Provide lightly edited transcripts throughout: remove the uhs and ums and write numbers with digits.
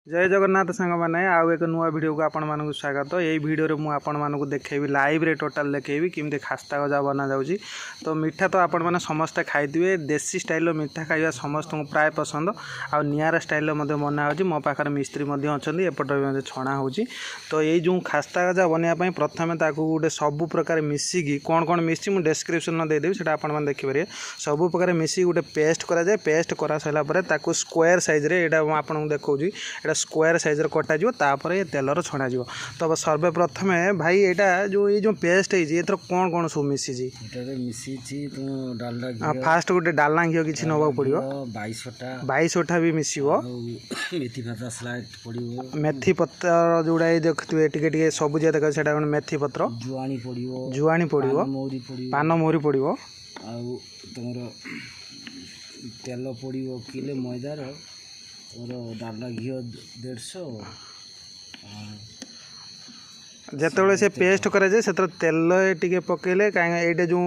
जय जगन्नाथ सांग मैंने आउ एक नुआ वीडियो को आपण मानक स्वागत। यही वीडियो रे मु आपण मानक देखैबी लाइव रे टोटल देखैबी किमते खास्ता गजा बना जाउची। तो मीठा तो आपण माने समस्त खाइदिवे। देसी स्टाइल मीठा खाइबा समस्त को प्राय पसंद। आ नियारा स्टाइल मध्ये बना होची। मो पाखर मिस्त्री मध्ये अछंदी एपट मध्ये छणा होची। तो यही जो खास्ता गजा बनिया पई प्रथमे ताकू गुटे सब प्रकार मिसिकी कोन कोन मिसची मु डिस्क्रिप्शन न दे देबी सेटा आपण माने देखि परिए। सब प्रकार मिसी गुटे पेस्ट करा जाय। पेस्ट करा सला परे ताकू स्क्वायर साइज रे एटा आपण को देखौची। एटा स्क्वायर साइज कटा जी तेलर छणा जी। तो सर्वप्रथम भाई यहाँ जो पेस्ट है कौन कौन सब मिसी फास्ट गोटे डालना घी किसी नवा पड़ो 22टा भी मिसो मेथी पत्र जोड़ा देखते टे सबुज देख से मेथी पत्र जुआणी पड़ो पान मोहरी पड़ो तुम तेल पड़ो किले मैदार और डालडा घी 150 जिते से पेस्ट करा जाए से तेल टे पकड़े कहीं जो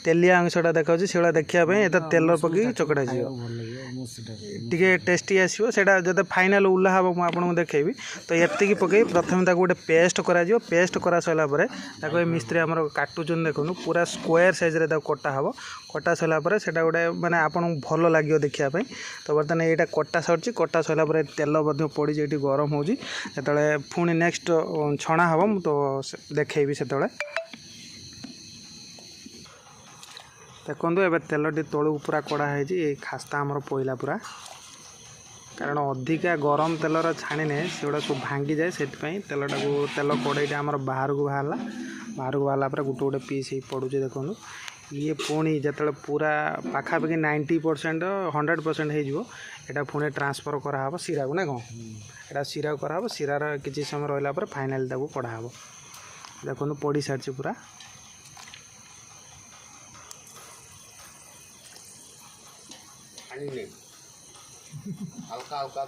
तेलिया अंशटा देखा से देखापी ये तेल पकई चकड़ा टे टेस्टी आसो से जो फाइनाल उल्ला हम आपको देखेबी। तो ये पकई प्रथम गोटे पेस्ट करा पेस्ट करा सारापर मिस्त्री आम काटुचन देखो पूरा स्क्वायर साइज कटा हम कटा सारापर से गोटे मैंने आपको भल लगे देखापी। तो बर्तमान यहाँ कटा सर कटा सारापर तेल पड़ी ये गरम हो पुणी नेक्स्ट छणा हम तो देखेबी से देखो ए तेल टी तलू पूरा कड़ा है खास्ता आमर पईला पूरा कारण अधिका गरम तेलर छाणीने से सब भांगी जाए से तेलटा को तेल कड़ईटा आमर बाहर को बाहरला गोटे गोटे पीस पड़ू देखो ये पुणी जो पूरा पाखापाखि 90% 100% हो पुणी ट्रांसफर कराब सीरा को ना कौन यहाँ सीरा कराब सीरार किसी समय रहा फाइनाल कढ़ाब देखो पड़ी सारी पूरा हल्का हल्का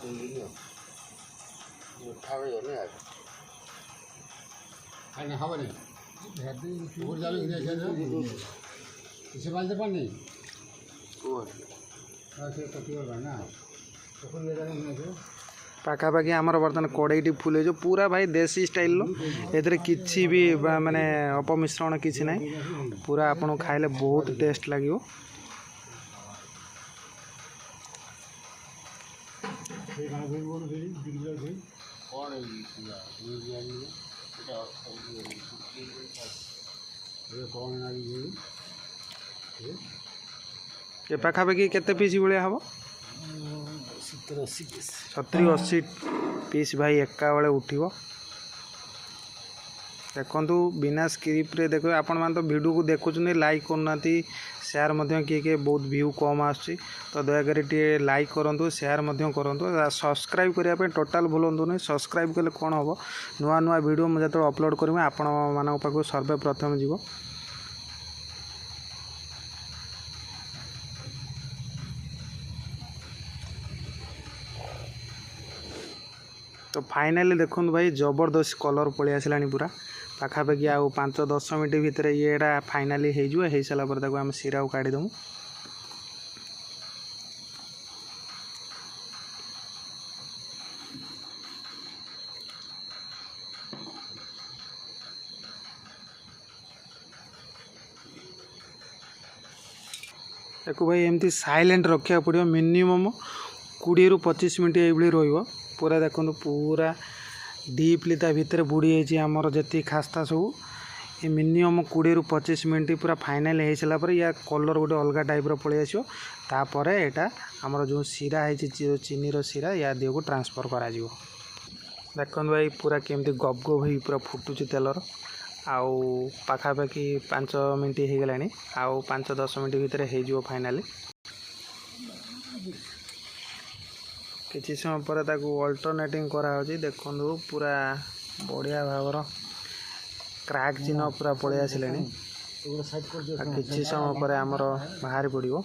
पाखापाखि आमर बर्तमान कड़ईटी फुल हो पूरा भाई देसी स्टाइल किसी भी माने अपमिश्रण किसी ना पूरा आपन खाइले बहुत टेस्ट लगे। ये पाखापाखि केते पीस भाया हम 70-80 पीस भाई एका बेले उठिबो। देखु बिना स्क्रिप्ट रे देखो आपण मान तो वीडियो को देखुछन लाइक करना शेयर मध्य किए बहुत व्यू कम आसुची। तो दयाकोरी टे लाइक करूँ शेयर करूँ सब्सक्राइब करने टोटाल भूलु नहीं। सब्सक्राइब कले कौन हम नुआ नुआ वीडियो मुझे जो अपलोड करें आपण मान पाक सर्वप्रथम जीव। तो फाइनाली देखो भाई जबरदस्त कलर पलि आसला पूरा पाखापाखि आउ 5-10 मिनट भितर ये फाइनाली हो सारापर आम सीरा को काढ़ीदमु। देखो भाई एमती साइलेंट रखा पड़ो मिनिमम 20-25 मिनट ये रो पूरा देखो पूरा डीपली ता भितर बुड़ी जाइए आमर जी खास्ता सब ये मिनिमम 20-25 मिनट पूरा फाइनाल हो सारापर या कलर गोटे अलग टाइप्र पलि आसो। तापर यहाँ आमर जो सीरा है चीनी सीरा या देह को ट्रांसफर करा देखो भाई पूरा केमती गप गप हो पूरा फुटुची तेलर आउ पाखापाखि 5 मिनट हो गलानी आउ 5-10 मिनट भितर हो फाइनाली। किसी समय पर अल्टरनेटिंग करा देखो पूरा बढ़िया भावर क्रैक चिन्ह पूरा पलि आसले किसी समय पर आमर बाहरी पड़ो।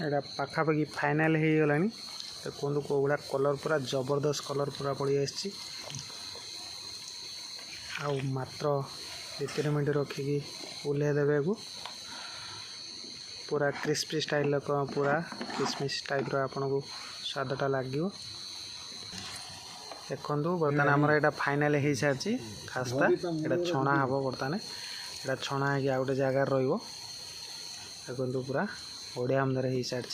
यहाँ पाखापाखि फाइनाल हो गला देखो कौड़ा कलर पूरा जबरदस्त कलर पूरा पलि आसी मात्र 2-3 मिनट रखिकी ओल्हे देवे को पूरा क्रिस्पी स्टाइल पूरा किसमिस टाइप आपन को स्वादटा लगे। देखो बर्तमान आमर यहाँ फाइनाल हो सारी खास्ता यहाँ छणा हम बर्तमान यहाँ छणा है आ गए जगार देखो पूरा बढ़िया आमदार हो सारी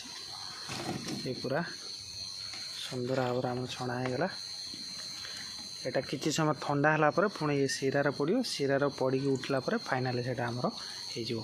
ये पूरा सुंदर भाव आम छणा हो गला। यहाँ किसी समय ठंडा है पुणी ये सीरार पड़ो सीरार पड़ी उठला फाइनाल से आमर हो।